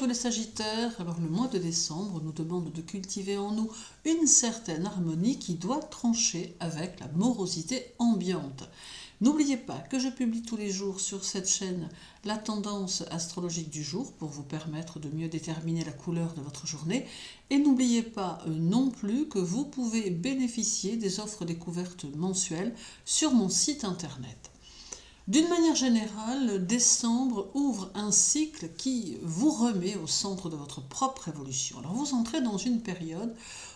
tous les Sagittaires. Alors le mois de décembre nous demande de cultiver en nous une certaine harmonie qui doit trancher avec la morosité ambiante. N'oubliez pas que je publie tous les jours sur cette chaîne la tendance astrologique du jour pour vous permettre de mieux déterminer la couleur de votre journée. Et n'oubliez pas non plus que vous pouvez bénéficier des offres découvertes mensuelles sur mon site internet. D'une manière générale, décembre ouvre un cycle qui vous remet au centre de votre propre évolution. Alors vous entrez dans une période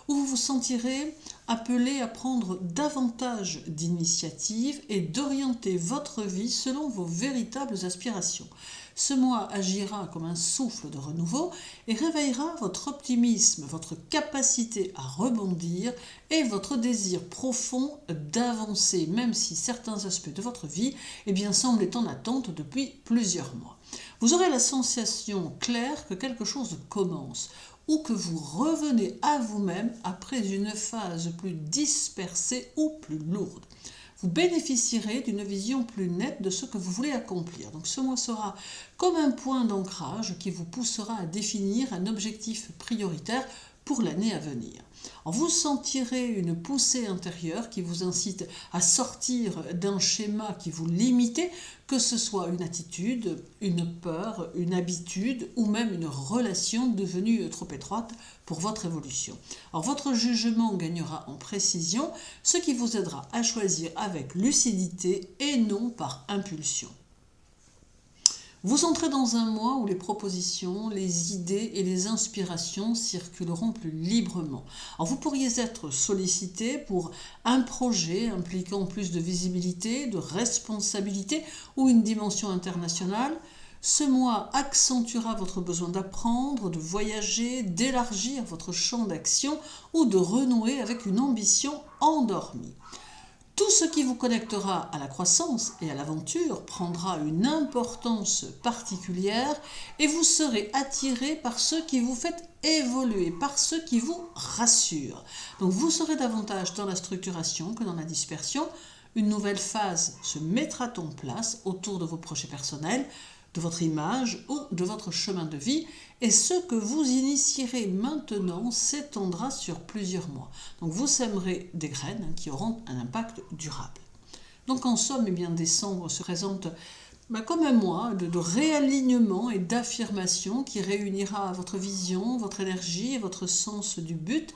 où vous vous sentirez appelé à prendre davantage d'initiatives et d'orienter votre vie selon vos véritables aspirations. Ce mois agira comme un souffle de renouveau et réveillera votre optimisme, votre capacité à rebondir et votre désir profond d'avancer, même si certains aspects de votre vie semblent être en attente depuis plusieurs mois. Vous aurez la sensation claire que quelque chose commence ou que vous revenez à vous-même après une phase plus dispersée ou plus lourde. Vous bénéficierez d'une vision plus nette de ce que vous voulez accomplir. Donc ce mois sera comme un point d'ancrage qui vous poussera à définir un objectif prioritaire pour l'année à venir. Vous sentirez une poussée intérieure qui vous incite à sortir d'un schéma qui vous limitait, que ce soit une attitude, une peur, une habitude ou même une relation devenue trop étroite pour votre évolution. Votre jugement gagnera en précision, ce qui vous aidera à choisir avec lucidité et non par impulsion. Vous entrez dans un mois où les propositions, les idées et les inspirations circuleront plus librement. Vous pourriez être sollicité pour un projet impliquant plus de visibilité, de responsabilité ou une dimension internationale. Ce mois accentuera votre besoin d'apprendre, de voyager, d'élargir votre champ d'action ou de renouer avec une ambition endormie. Tout ce qui vous connectera à la croissance et à l'aventure prendra une importance particulière et vous serez attiré par ce qui vous fait évoluer, par ce qui vous rassure. Donc vous serez davantage dans la structuration que dans la dispersion. Une nouvelle phase se mettra en place autour de vos projets personnels, de votre image ou de votre chemin de vie, et ce que vous initierez maintenant s'étendra sur plusieurs mois. Donc vous sèmerez des graines qui auront un impact durable. Donc en somme, décembre se présente comme un mois de réalignement et d'affirmation qui réunira votre vision, votre énergie et votre sens du but.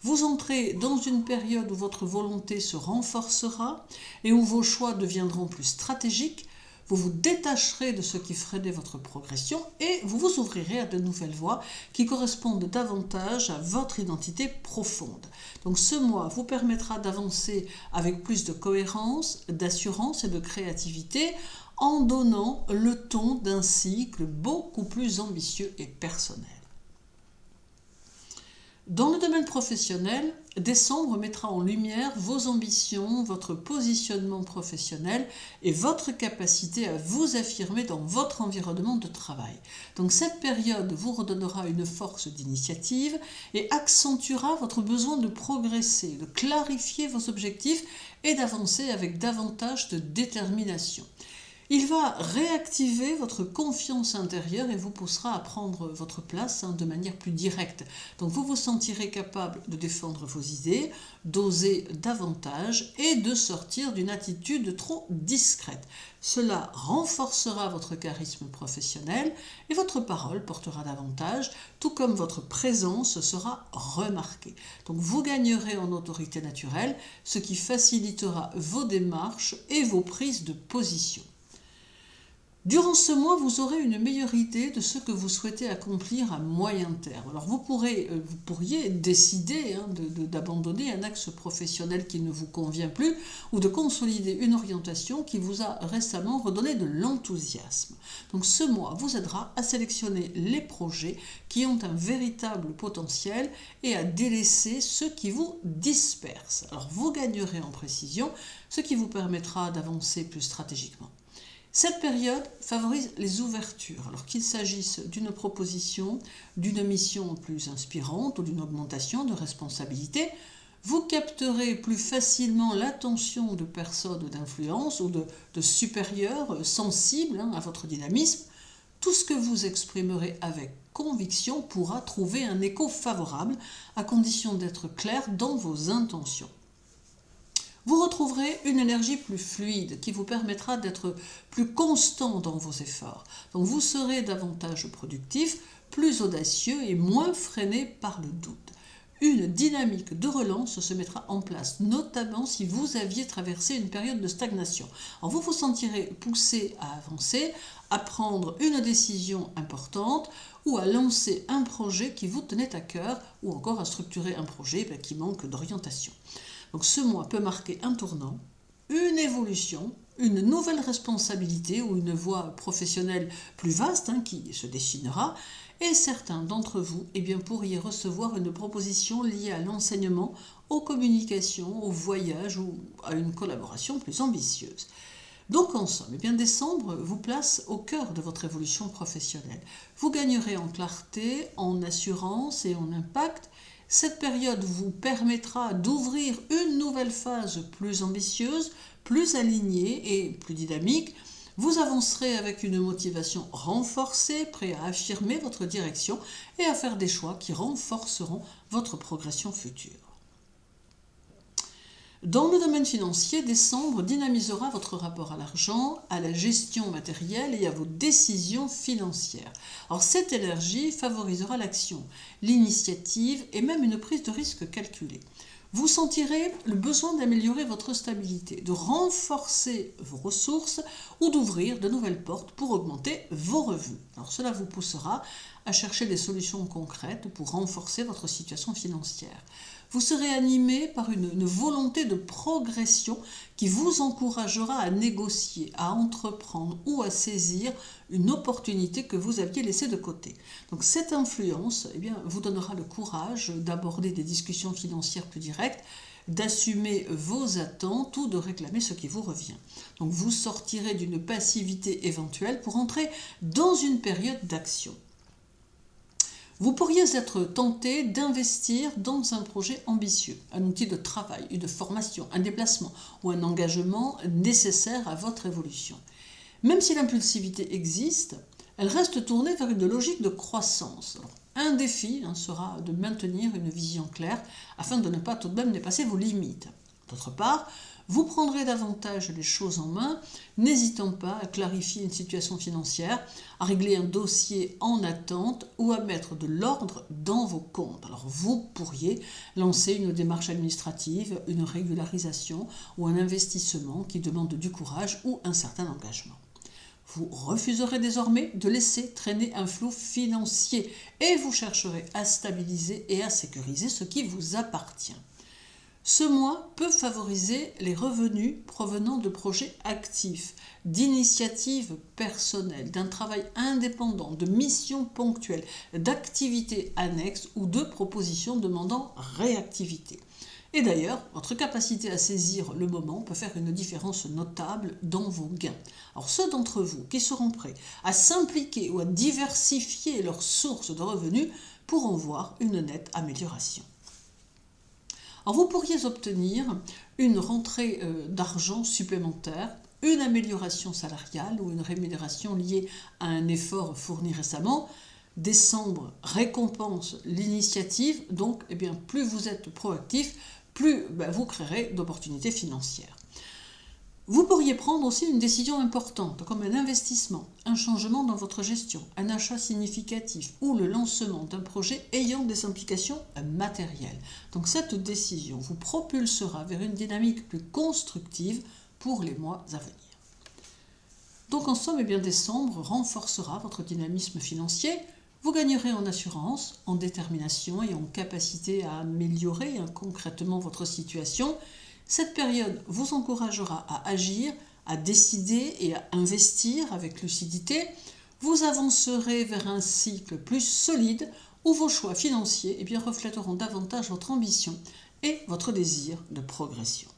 Vous entrez dans une période où votre volonté se renforcera et où vos choix deviendront plus stratégiques. Vous vous détacherez de ce qui freinait votre progression et vous vous ouvrirez à de nouvelles voies qui correspondent davantage à votre identité profonde. Donc ce mois vous permettra d'avancer avec plus de cohérence, d'assurance et de créativité en donnant le ton d'un cycle beaucoup plus ambitieux et personnel. Dans le domaine professionnel, décembre mettra en lumière vos ambitions, votre positionnement professionnel et votre capacité à vous affirmer dans votre environnement de travail. Donc cette période vous redonnera une force d'initiative et accentuera votre besoin de progresser, de clarifier vos objectifs et d'avancer avec davantage de détermination. Il va réactiver votre confiance intérieure et vous poussera à prendre votre place de manière plus directe. Donc vous vous sentirez capable de défendre vos idées, d'oser davantage et de sortir d'une attitude trop discrète. Cela renforcera votre charisme professionnel et votre parole portera davantage, tout comme votre présence sera remarquée. Donc vous gagnerez en autorité naturelle, ce qui facilitera vos démarches et vos prises de position. Durant ce mois, vous aurez une meilleure idée de ce que vous souhaitez accomplir à moyen terme. Alors vous pourriez décider d'abandonner un axe professionnel qui ne vous convient plus ou de consolider une orientation qui vous a récemment redonné de l'enthousiasme. Donc ce mois vous aidera à sélectionner les projets qui ont un véritable potentiel et à délaisser ceux qui vous dispersent. Alors vous gagnerez en précision, ce qui vous permettra d'avancer plus stratégiquement. Cette période favorise les ouvertures, alors qu'il s'agisse d'une proposition, d'une mission plus inspirante ou d'une augmentation de responsabilité. Vous capterez plus facilement l'attention de personnes d'influence ou de supérieurs sensibles à votre dynamisme. Tout ce que vous exprimerez avec conviction pourra trouver un écho favorable à condition d'être clair dans vos intentions. Vous retrouverez une énergie plus fluide qui vous permettra d'être plus constant dans vos efforts. Donc vous serez davantage productif, plus audacieux et moins freiné par le doute. Une dynamique de relance se mettra en place, notamment si vous aviez traversé une période de stagnation. Alors vous vous sentirez poussé à avancer, à prendre une décision importante ou à lancer un projet qui vous tenait à cœur ou encore à structurer un projet qui manque d'orientation. Donc ce mois peut marquer un tournant, une évolution, une nouvelle responsabilité ou une voie professionnelle plus vaste qui se dessinera. Et certains d'entre vous pourriez recevoir une proposition liée à l'enseignement, aux communications, au voyage ou à une collaboration plus ambitieuse. Donc en somme, décembre vous place au cœur de votre évolution professionnelle. Vous gagnerez en clarté, en assurance et en impact. Cette période vous permettra d'ouvrir une nouvelle phase plus ambitieuse, plus alignée et plus dynamique. Vous avancerez avec une motivation renforcée, prêt à affirmer votre direction et à faire des choix qui renforceront votre progression future. Dans le domaine financier, décembre dynamisera votre rapport à l'argent, à la gestion matérielle et à vos décisions financières. Alors cette énergie favorisera l'action, l'initiative et même une prise de risque calculée. Vous sentirez le besoin d'améliorer votre stabilité, de renforcer vos ressources ou d'ouvrir de nouvelles portes pour augmenter vos revenus. Alors cela vous poussera à chercher des solutions concrètes pour renforcer votre situation financière. Vous serez animé par une volonté de progression qui vous encouragera à négocier, à entreprendre ou à saisir une opportunité que vous aviez laissée de côté. Donc cette influence vous donnera le courage d'aborder des discussions financières plus directes, d'assumer vos attentes ou de réclamer ce qui vous revient. Donc vous sortirez d'une passivité éventuelle pour entrer dans une période d'action. Vous pourriez être tenté d'investir dans un projet ambitieux, un outil de travail, une formation, un déplacement ou un engagement nécessaire à votre évolution. Même si l'impulsivité existe, elle reste tournée vers une logique de croissance. Un défi sera de maintenir une vision claire afin de ne pas tout de même dépasser vos limites. D'autre part, vous prendrez davantage les choses en main, n'hésitant pas à clarifier une situation financière, à régler un dossier en attente ou à mettre de l'ordre dans vos comptes. Alors vous pourriez lancer une démarche administrative, une régularisation ou un investissement qui demande du courage ou un certain engagement. Vous refuserez désormais de laisser traîner un flou financier et vous chercherez à stabiliser et à sécuriser ce qui vous appartient. Ce mois peut favoriser les revenus provenant de projets actifs, d'initiatives personnelles, d'un travail indépendant, de missions ponctuelles, d'activités annexes ou de propositions demandant réactivité. Et d'ailleurs, votre capacité à saisir le moment peut faire une différence notable dans vos gains. Alors ceux d'entre vous qui seront prêts à s'impliquer ou à diversifier leurs sources de revenus pourront voir une nette amélioration. Alors vous pourriez obtenir une rentrée d'argent supplémentaire, une amélioration salariale ou une rémunération liée à un effort fourni récemment. Décembre récompense l'initiative, donc plus vous êtes proactif, plus vous créerez d'opportunités financières. Vous pourriez prendre aussi une décision importante, comme un investissement, un changement dans votre gestion, un achat significatif ou le lancement d'un projet ayant des implications matérielles. Donc cette décision vous propulsera vers une dynamique plus constructive pour les mois à venir. Donc en somme, décembre renforcera votre dynamisme financier. Vous gagnerez en assurance, en détermination et en capacité à améliorer concrètement votre situation. Cette période vous encouragera à agir, à décider et à investir avec lucidité. Vous avancerez vers un cycle plus solide où vos choix financiers reflèteront davantage votre ambition et votre désir de progression.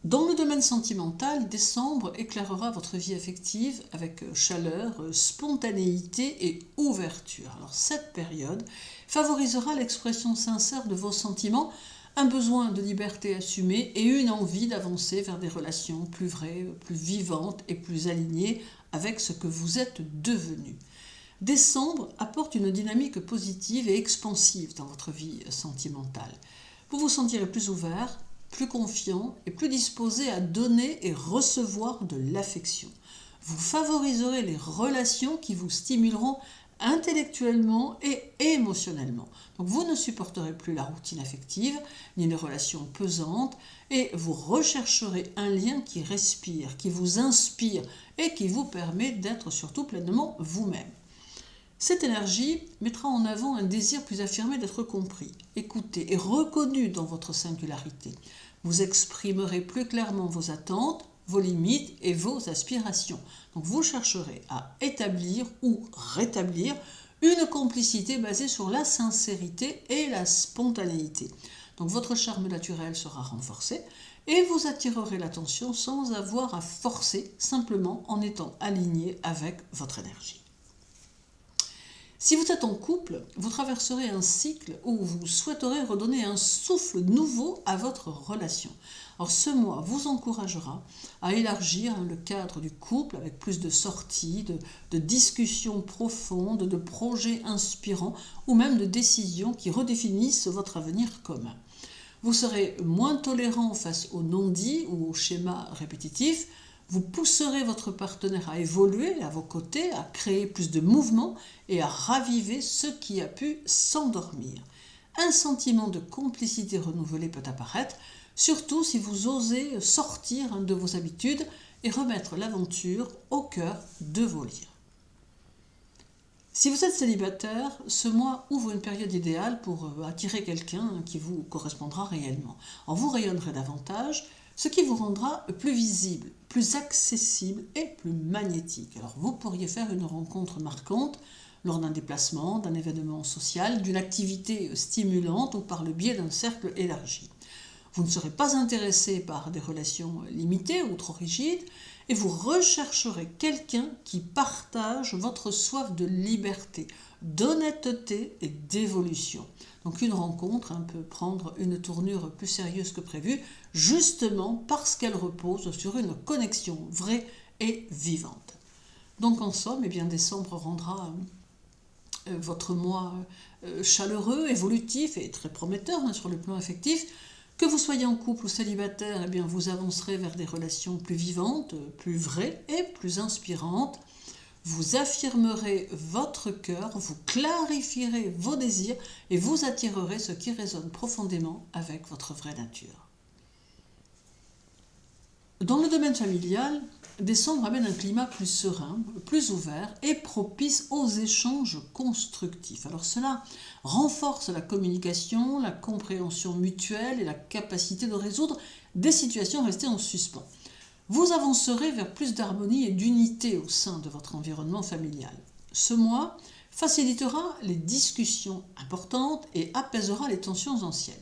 Dans le domaine sentimental, décembre éclairera votre vie affective avec chaleur, spontanéité et ouverture. Alors cette période favorisera l'expression sincère de vos sentiments, un besoin de liberté assumée et une envie d'avancer vers des relations plus vraies, plus vivantes et plus alignées avec ce que vous êtes devenu. Décembre apporte une dynamique positive et expansive dans votre vie sentimentale. Vous vous sentirez plus ouvert, plus confiant et plus disposé à donner et recevoir de l'affection. Vous favoriserez les relations qui vous stimuleront intellectuellement et émotionnellement. Donc vous ne supporterez plus la routine affective ni les relations pesantes et vous rechercherez un lien qui respire, qui vous inspire et qui vous permet d'être surtout pleinement vous-même. Cette énergie mettra en avant un désir plus affirmé d'être compris, écouté et reconnu dans votre singularité. Vous exprimerez plus clairement vos attentes, vos limites et vos aspirations. Donc vous chercherez à établir ou rétablir une complicité basée sur la sincérité et la spontanéité. Donc votre charme naturel sera renforcé et vous attirerez l'attention sans avoir à forcer, simplement en étant aligné avec votre énergie. Si vous êtes en couple, vous traverserez un cycle où vous souhaiterez redonner un souffle nouveau à votre relation. Alors ce mois vous encouragera à élargir le cadre du couple avec plus de sorties, de discussions profondes, de projets inspirants ou même de décisions qui redéfinissent votre avenir commun. Vous serez moins tolérant face aux non-dits ou aux schémas répétitifs. Vous pousserez votre partenaire à évoluer à vos côtés, à créer plus de mouvement et à raviver ce qui a pu s'endormir. Un sentiment de complicité renouvelé peut apparaître, surtout si vous osez sortir de vos habitudes et remettre l'aventure au cœur de vos liens. Si vous êtes célibataire, ce mois ouvre une période idéale pour attirer quelqu'un qui vous correspondra réellement. Vous rayonnerez davantage, ce qui vous rendra plus visible, plus accessible et plus magnétique. Alors vous pourriez faire une rencontre marquante lors d'un déplacement, d'un événement social, d'une activité stimulante ou par le biais d'un cercle élargi. Vous ne serez pas intéressé par des relations limitées ou trop rigides et vous rechercherez quelqu'un qui partage votre soif de liberté, d'honnêteté et d'évolution. Donc une rencontre peut prendre une tournure plus sérieuse que prévu, justement parce qu'elle repose sur une connexion vraie et vivante. Donc en somme, décembre rendra votre mois chaleureux, évolutif et très prometteur sur le plan affectif. Que vous soyez en couple ou célibataire, vous avancerez vers des relations plus vivantes, plus vraies et plus inspirantes. Vous affirmerez votre cœur, vous clarifierez vos désirs et vous attirerez ce qui résonne profondément avec votre vraie nature. Dans le domaine familial, décembre amène un climat plus serein, plus ouvert et propice aux échanges constructifs. Alors cela renforce la communication, la compréhension mutuelle et la capacité de résoudre des situations restées en suspens. Vous avancerez vers plus d'harmonie et d'unité au sein de votre environnement familial. Ce mois facilitera les discussions importantes et apaisera les tensions anciennes.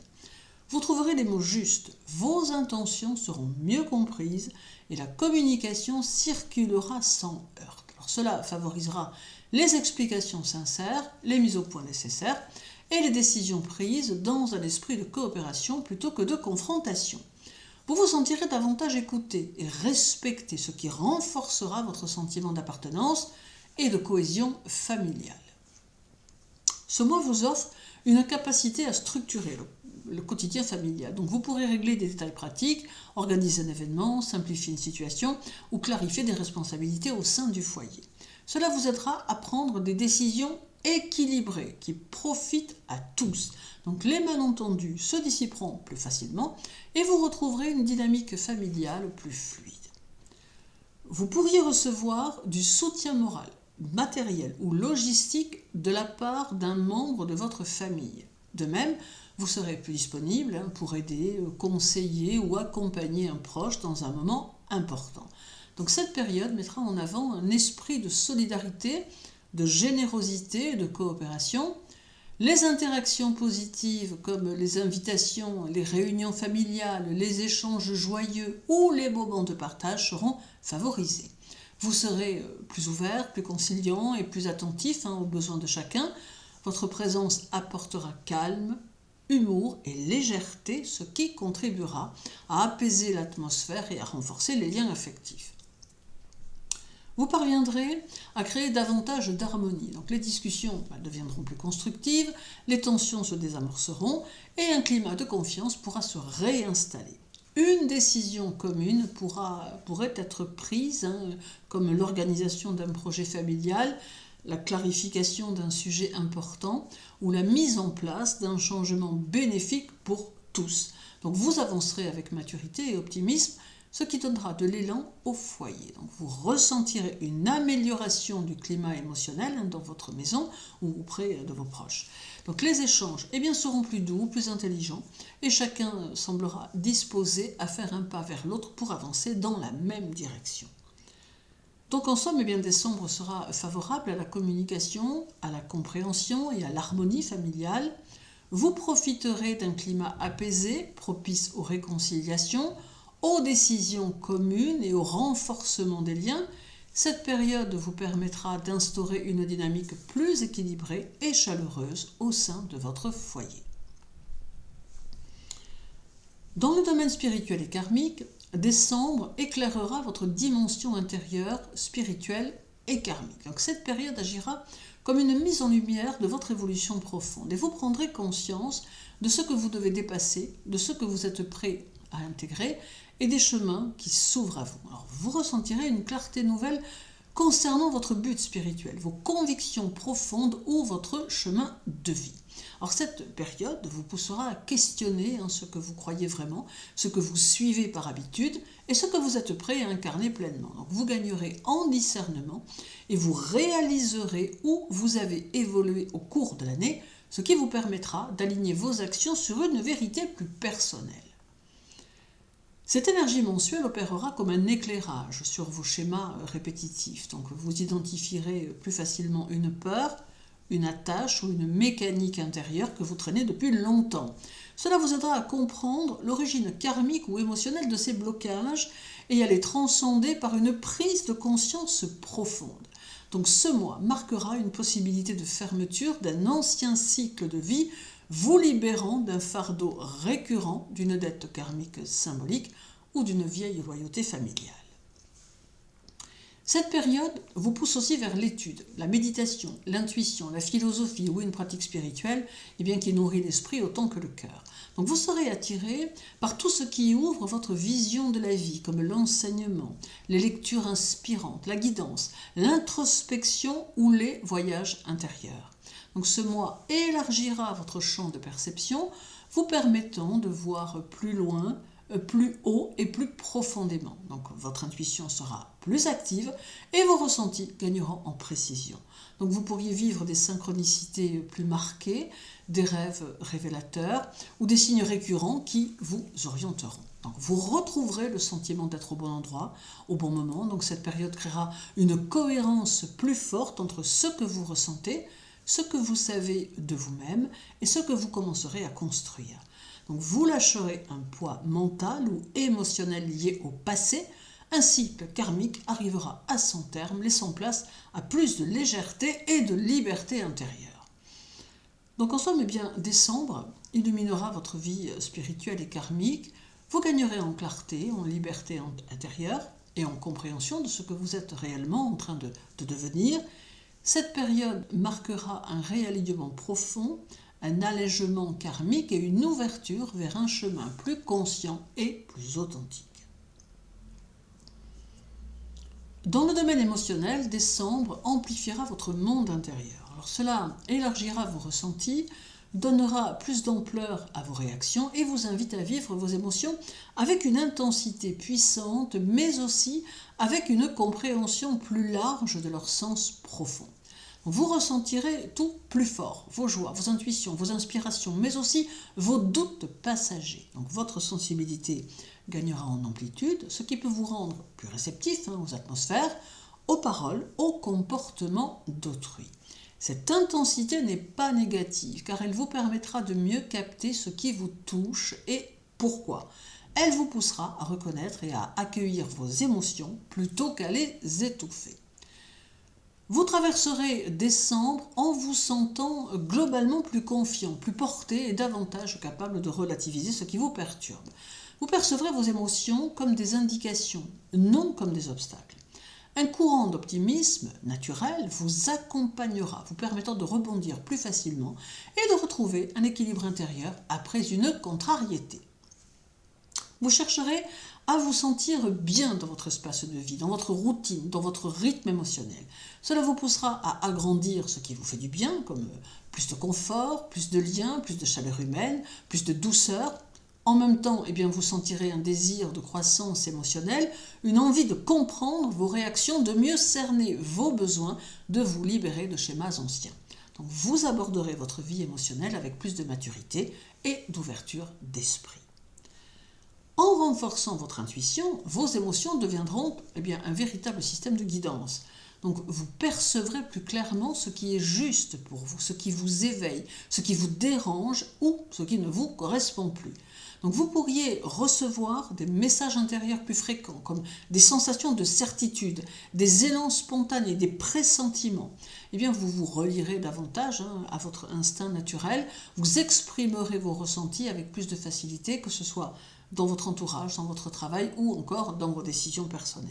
Vous trouverez les mots justes, vos intentions seront mieux comprises et la communication circulera sans heurts. Alors cela favorisera les explications sincères, les mises au point nécessaires et les décisions prises dans un esprit de coopération plutôt que de confrontation. Vous vous sentirez davantage écouté et respecté, ce qui renforcera votre sentiment d'appartenance et de cohésion familiale. Ce mois vous offre une capacité à structurer le quotidien familial. Donc vous pourrez régler des détails pratiques, organiser un événement, simplifier une situation ou clarifier des responsabilités au sein du foyer. Cela vous aidera à prendre des décisions équilibrées qui profitent à tous. Donc les malentendus se dissiperont plus facilement et vous retrouverez une dynamique familiale plus fluide. Vous pourriez recevoir du soutien moral, matériel ou logistique de la part d'un membre de votre famille. De même, vous serez plus disponible pour aider, conseiller ou accompagner un proche dans un moment important. Donc cette période mettra en avant un esprit de solidarité, de générosité et de coopération. Les interactions positives comme les invitations, les réunions familiales, les échanges joyeux ou les moments de partage seront favorisés. Vous serez plus ouvert, plus conciliant et plus attentif aux besoins de chacun. Votre présence apportera calme, humour et légèreté, ce qui contribuera à apaiser l'atmosphère et à renforcer les liens affectifs. Vous parviendrez à créer davantage d'harmonie. Donc les discussions deviendront plus constructives, les tensions se désamorceront et un climat de confiance pourra se réinstaller. Une décision commune pourrait être prise, comme l'organisation d'un projet familial, la clarification d'un sujet important ou la mise en place d'un changement bénéfique pour tous. Donc vous avancerez avec maturité et optimisme, ce qui donnera de l'élan au foyer. Donc vous ressentirez une amélioration du climat émotionnel dans votre maison ou auprès de vos proches. Donc les échanges seront plus doux, plus intelligents et chacun semblera disposé à faire un pas vers l'autre pour avancer dans la même direction. Donc en somme, décembre sera favorable à la communication, à la compréhension et à l'harmonie familiale. Vous profiterez d'un climat apaisé, propice aux réconciliations, aux décisions communes et au renforcement des liens. Cette période vous permettra d'instaurer une dynamique plus équilibrée et chaleureuse au sein de votre foyer. Dans le domaine spirituel et karmique, décembre éclairera votre dimension intérieure, spirituelle et karmique. Donc cette période agira comme une mise en lumière de votre évolution profonde et vous prendrez conscience de ce que vous devez dépasser, de ce que vous êtes prêt à intégrer et des chemins qui s'ouvrent à vous. Alors, vous ressentirez une clarté nouvelle concernant votre but spirituel, vos convictions profondes ou votre chemin de vie. Alors cette période vous poussera à questionner ce que vous croyez vraiment, ce que vous suivez par habitude et ce que vous êtes prêt à incarner pleinement. Donc vous gagnerez en discernement et vous réaliserez où vous avez évolué au cours de l'année, ce qui vous permettra d'aligner vos actions sur une vérité plus personnelle. Cette énergie mensuelle opérera comme un éclairage sur vos schémas répétitifs. Donc vous identifierez plus facilement une peur, une attache ou une mécanique intérieure que vous traînez depuis longtemps. Cela vous aidera à comprendre l'origine karmique ou émotionnelle de ces blocages et à les transcender par une prise de conscience profonde. Donc ce mois marquera une possibilité de fermeture d'un ancien cycle de vie, vous libérant d'un fardeau récurrent, d'une dette karmique symbolique ou d'une vieille loyauté familiale. Cette période vous pousse aussi vers l'étude, la méditation, l'intuition, la philosophie ou une pratique spirituelle qui nourrit l'esprit autant que le cœur. Donc vous serez attiré par tout ce qui ouvre votre vision de la vie, comme l'enseignement, les lectures inspirantes, la guidance, l'introspection ou les voyages intérieurs. Donc ce mois élargira votre champ de perception, vous permettant de voir plus loin, plus haut et plus profondément. Donc votre intuition sera plus active et vos ressentis gagneront en précision. Donc vous pourriez vivre des synchronicités plus marquées, des rêves révélateurs ou des signes récurrents qui vous orienteront. Donc vous retrouverez le sentiment d'être au bon endroit, au bon moment. Donc cette période créera une cohérence plus forte entre ce que vous ressentez, ce que vous savez de vous-même et ce que vous commencerez à construire. Donc vous lâcherez un poids mental ou émotionnel lié au passé. Un cycle karmique arrivera à son terme, laissant place à plus de légèreté et de liberté intérieure. Donc en somme, décembre illuminera votre vie spirituelle et karmique. Vous gagnerez en clarté, en liberté intérieure et en compréhension de ce que vous êtes réellement en train de devenir. Cette période marquera un réalignement profond, un allègement karmique et une ouverture vers un chemin plus conscient et plus authentique. Dans le domaine émotionnel, décembre amplifiera votre monde intérieur. Alors cela élargira vos ressentis, donnera plus d'ampleur à vos réactions et vous invite à vivre vos émotions avec une intensité puissante, mais aussi avec une compréhension plus large de leur sens profond. Vous ressentirez tout plus fort, vos joies, vos intuitions, vos inspirations, mais aussi vos doutes passagers. Donc votre sensibilité gagnera en amplitude, ce qui peut vous rendre plus réceptif aux atmosphères, aux paroles, aux comportements d'autrui. Cette intensité n'est pas négative, car elle vous permettra de mieux capter ce qui vous touche et pourquoi. Elle vous poussera à reconnaître et à accueillir vos émotions plutôt qu'à les étouffer. Vous traverserez décembre en vous sentant globalement plus confiant, plus porté et davantage capable de relativiser ce qui vous perturbe. Vous percevrez vos émotions comme des indications, non comme des obstacles. Un courant d'optimisme naturel vous accompagnera, vous permettant de rebondir plus facilement et de retrouver un équilibre intérieur après une contrariété. Vous chercherez à vous sentir bien dans votre espace de vie, dans votre routine, dans votre rythme émotionnel. Cela vous poussera à agrandir ce qui vous fait du bien, comme plus de confort, plus de liens, plus de chaleur humaine, plus de douceur. En même temps, vous sentirez un désir de croissance émotionnelle, une envie de comprendre vos réactions, de mieux cerner vos besoins, de vous libérer de schémas anciens. Donc vous aborderez votre vie émotionnelle avec plus de maturité et d'ouverture d'esprit. En renforçant votre intuition, vos émotions deviendront un véritable système de guidance. Donc vous percevrez plus clairement ce qui est juste pour vous, ce qui vous éveille, ce qui vous dérange ou ce qui ne vous correspond plus. Donc vous pourriez recevoir des messages intérieurs plus fréquents, comme des sensations de certitude, des élans spontanés, des pressentiments. Vous vous relierez davantage à votre instinct naturel, vous exprimerez vos ressentis avec plus de facilité, que ce soit dans votre entourage, dans votre travail ou encore dans vos décisions personnelles.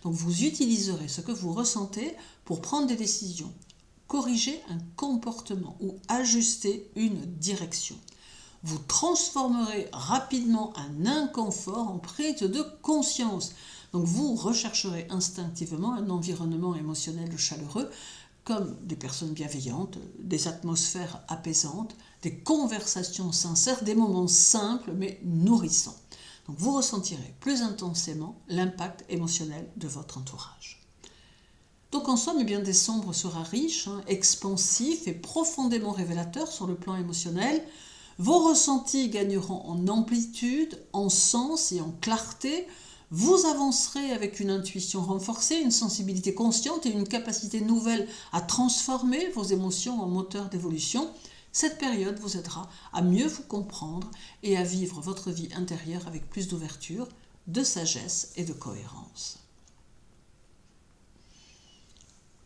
Donc vous utiliserez ce que vous ressentez pour prendre des décisions, corriger un comportement ou ajuster une direction. Vous transformerez rapidement un inconfort en prise de conscience. Donc vous rechercherez instinctivement un environnement émotionnel chaleureux, comme des personnes bienveillantes, des atmosphères apaisantes, des conversations sincères, des moments simples mais nourrissants. Donc vous ressentirez plus intensément l'impact émotionnel de votre entourage. Donc en somme, décembre sera riche, expansif et profondément révélateur sur le plan émotionnel. Vos ressentis gagneront en amplitude, en sens et en clarté. Vous avancerez avec une intuition renforcée, une sensibilité consciente et une capacité nouvelle à transformer vos émotions en moteur d'évolution. Cette période vous aidera à mieux vous comprendre et à vivre votre vie intérieure avec plus d'ouverture, de sagesse et de cohérence.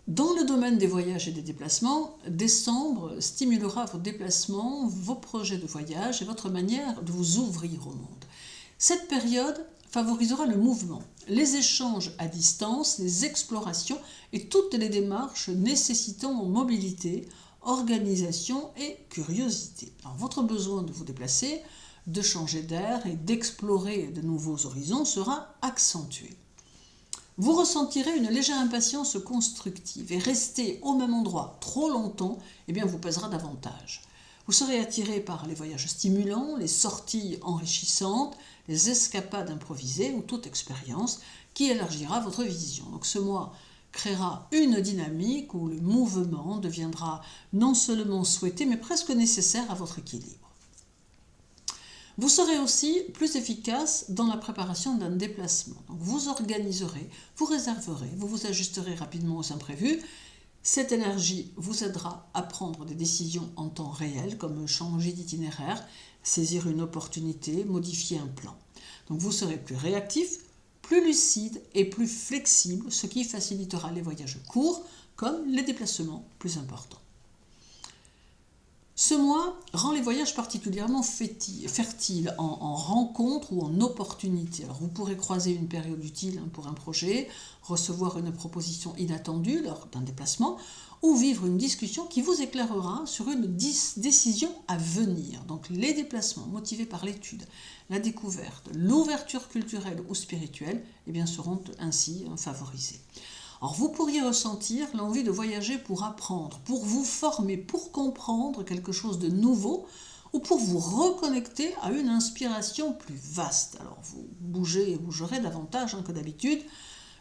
Dans le domaine des voyages et des déplacements, décembre stimulera vos déplacements, vos projets de voyage et votre manière de vous ouvrir au monde. Cette période favorisera le mouvement, les échanges à distance, les explorations et toutes les démarches nécessitant mobilité, organisation et curiosité. Alors, votre besoin de vous déplacer, de changer d'air et d'explorer de nouveaux horizons sera accentué. Vous ressentirez une légère impatience constructive et rester au même endroit trop longtemps vous pèsera davantage. Vous serez attiré par les voyages stimulants, les sorties enrichissantes, les escapades improvisées ou toute expérience qui élargira votre vision. Donc ce mois créera une dynamique où le mouvement deviendra non seulement souhaité mais presque nécessaire à votre équilibre. Vous serez aussi plus efficace dans la préparation d'un déplacement. Donc vous organiserez, vous réserverez, vous vous ajusterez rapidement aux imprévus. Cette énergie vous aidera à prendre des décisions en temps réel, comme changer d'itinéraire, saisir une opportunité, modifier un plan. Donc vous serez plus réactif, plus lucide et plus flexible, ce qui facilitera les voyages courts comme les déplacements plus importants. Ce mois rend les voyages particulièrement fertiles en rencontres ou en opportunités. Alors vous pourrez croiser une période utile pour un projet, recevoir une proposition inattendue lors d'un déplacement ou vivre une discussion qui vous éclairera sur une décision à venir. Donc les déplacements motivés par l'étude, la découverte, l'ouverture culturelle ou spirituelle seront ainsi favorisés. Alors vous pourriez ressentir l'envie de voyager pour apprendre, pour vous former, pour comprendre quelque chose de nouveau ou pour vous reconnecter à une inspiration plus vaste. Alors vous bougerez davantage que d'habitude,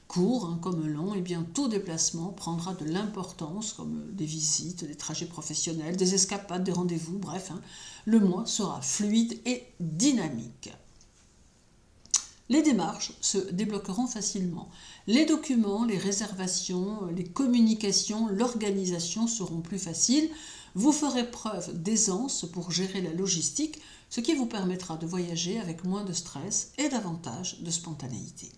court comme long, tout déplacement prendra de l'importance comme des visites, des trajets professionnels, des escapades, des rendez-vous, bref, le mois sera fluide et dynamique. Les démarches se débloqueront facilement. Les documents, les réservations, les communications, l'organisation seront plus faciles. Vous ferez preuve d'aisance pour gérer la logistique, ce qui vous permettra de voyager avec moins de stress et davantage de spontanéité.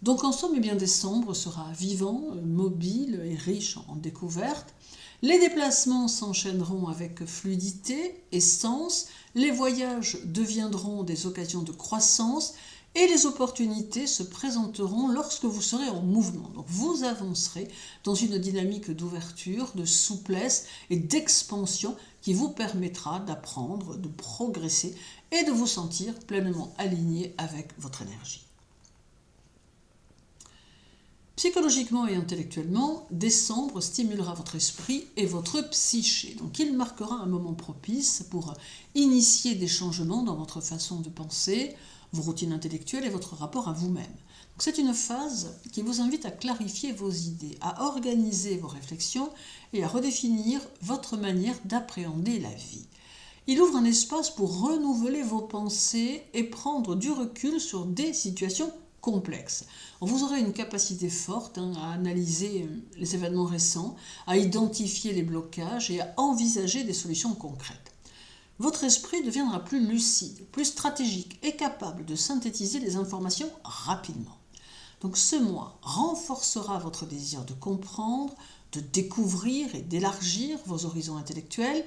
Donc en somme, décembre sera vivant, mobile et riche en découvertes. Les déplacements s'enchaîneront avec fluidité et sens. Les voyages deviendront des occasions de croissance. Et les opportunités se présenteront lorsque vous serez en mouvement. Donc vous avancerez dans une dynamique d'ouverture, de souplesse et d'expansion qui vous permettra d'apprendre, de progresser et de vous sentir pleinement aligné avec votre énergie. Psychologiquement et intellectuellement, décembre stimulera votre esprit et votre psyché. Donc il marquera un moment propice pour initier des changements dans votre façon de penser, vos routines intellectuelles et votre rapport à vous-même. C'est une phase qui vous invite à clarifier vos idées, à organiser vos réflexions et à redéfinir votre manière d'appréhender la vie. Il ouvre un espace pour renouveler vos pensées et prendre du recul sur des situations complexes. Vous aurez une capacité forte à analyser les événements récents, à identifier les blocages et à envisager des solutions concrètes. Votre esprit deviendra plus lucide, plus stratégique et capable de synthétiser les informations rapidement. Donc ce mois renforcera votre désir de comprendre, de découvrir et d'élargir vos horizons intellectuels.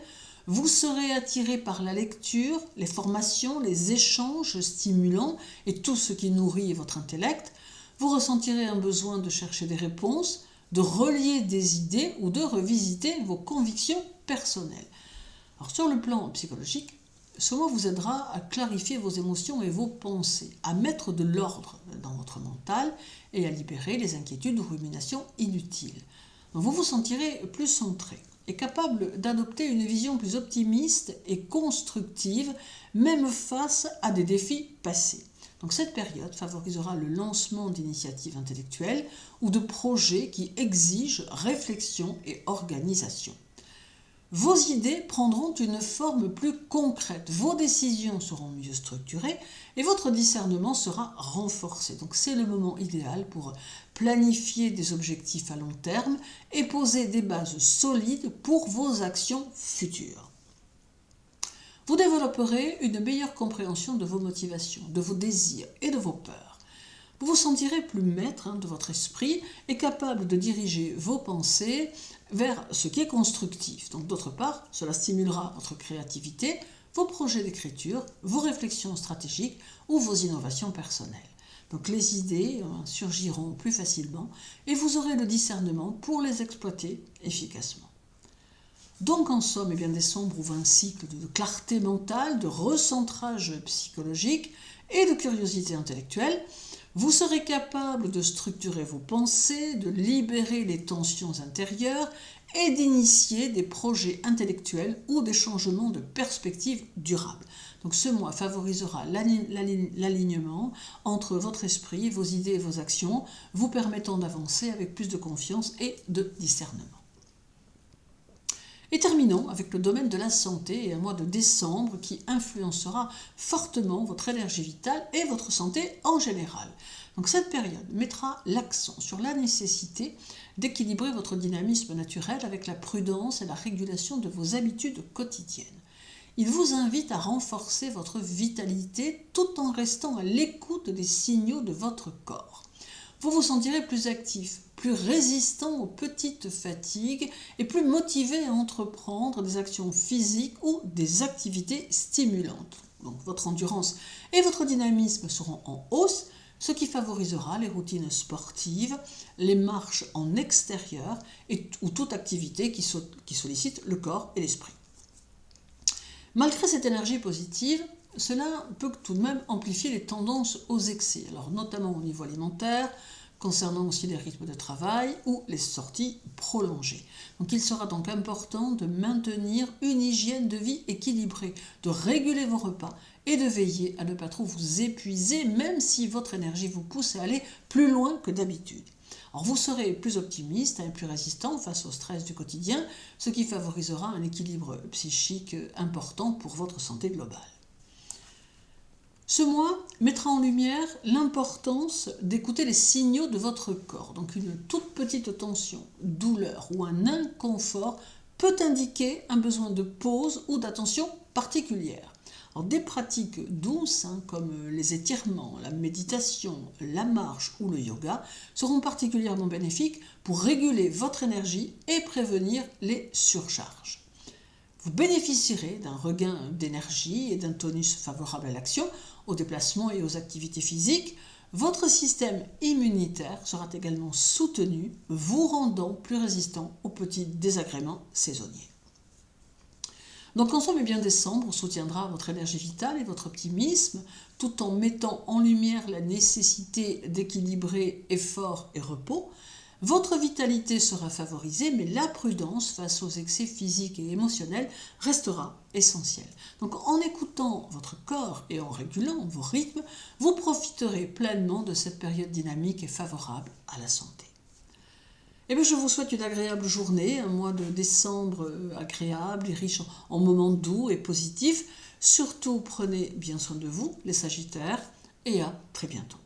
Vous serez attiré par la lecture, les formations, les échanges stimulants et tout ce qui nourrit votre intellect. Vous ressentirez un besoin de chercher des réponses, de relier des idées ou de revisiter vos convictions personnelles. Alors sur le plan psychologique, ce mois vous aidera à clarifier vos émotions et vos pensées, à mettre de l'ordre dans votre mental et à libérer les inquiétudes ou ruminations inutiles. Donc vous vous sentirez plus centré et capable d'adopter une vision plus optimiste et constructive, même face à des défis passés. Donc cette période favorisera le lancement d'initiatives intellectuelles ou de projets qui exigent réflexion et organisation. Vos idées prendront une forme plus concrète, vos décisions seront mieux structurées et votre discernement sera renforcé. Donc c'est le moment idéal pour planifier des objectifs à long terme et poser des bases solides pour vos actions futures. Vous développerez une meilleure compréhension de vos motivations, de vos désirs et de vos peurs. Vous vous sentirez plus maître de votre esprit et capable de diriger vos pensées vers ce qui est constructif. Donc d'autre part, cela stimulera votre créativité, vos projets d'écriture, vos réflexions stratégiques ou vos innovations personnelles. Donc les idées surgiront plus facilement et vous aurez le discernement pour les exploiter efficacement. Donc en somme, décembre ouvre un cycle de clarté mentale, de recentrage psychologique et de curiosité intellectuelle. Vous serez capable de structurer vos pensées, de libérer les tensions intérieures et d'initier des projets intellectuels ou des changements de perspective durables. Donc ce mois favorisera l'alignement entre votre esprit, vos idées et vos actions, vous permettant d'avancer avec plus de confiance et de discernement. Et terminons avec le domaine de la santé et un mois de décembre qui influencera fortement votre énergie vitale et votre santé en général. Donc cette période mettra l'accent sur la nécessité d'équilibrer votre dynamisme naturel avec la prudence et la régulation de vos habitudes quotidiennes. Il vous invite à renforcer votre vitalité tout en restant à l'écoute des signaux de votre corps. Vous vous sentirez plus actif, plus résistant aux petites fatigues et plus motivé à entreprendre des actions physiques ou des activités stimulantes. Donc votre endurance et votre dynamisme seront en hausse, ce qui favorisera les routines sportives, les marches en extérieur ou toute activité qui sollicite le corps et l'esprit. Malgré cette énergie positive, cela peut tout de même amplifier les tendances aux excès, alors notamment au niveau alimentaire, concernant aussi les rythmes de travail ou les sorties prolongées. Donc il sera donc important de maintenir une hygiène de vie équilibrée, de réguler vos repas et de veiller à ne pas trop vous épuiser, même si votre énergie vous pousse à aller plus loin que d'habitude. Alors vous serez plus optimiste et plus résistant face au stress du quotidien, ce qui favorisera un équilibre psychique important pour votre santé globale. Ce mois mettra en lumière l'importance d'écouter les signaux de votre corps. Donc une toute petite tension, douleur ou un inconfort peut indiquer un besoin de pause ou d'attention particulière. Alors, des pratiques douces comme les étirements, la méditation, la marche ou le yoga seront particulièrement bénéfiques pour réguler votre énergie et prévenir les surcharges. Vous bénéficierez d'un regain d'énergie et d'un tonus favorable à l'action, aux déplacements et aux activités physiques. Votre système immunitaire sera également soutenu, vous rendant plus résistant aux petits désagréments saisonniers. Donc ensemble, bien décembre soutiendra votre énergie vitale et votre optimisme, tout en mettant en lumière la nécessité d'équilibrer effort et repos. Votre vitalité sera favorisée, mais la prudence face aux excès physiques et émotionnels restera essentielle. Donc en écoutant votre corps et en régulant vos rythmes, vous profiterez pleinement de cette période dynamique et favorable à la santé. Eh bien, je vous souhaite une agréable journée, un mois de décembre agréable et riche en moments doux et positifs. Surtout, prenez bien soin de vous, les Sagittaires, et à très bientôt.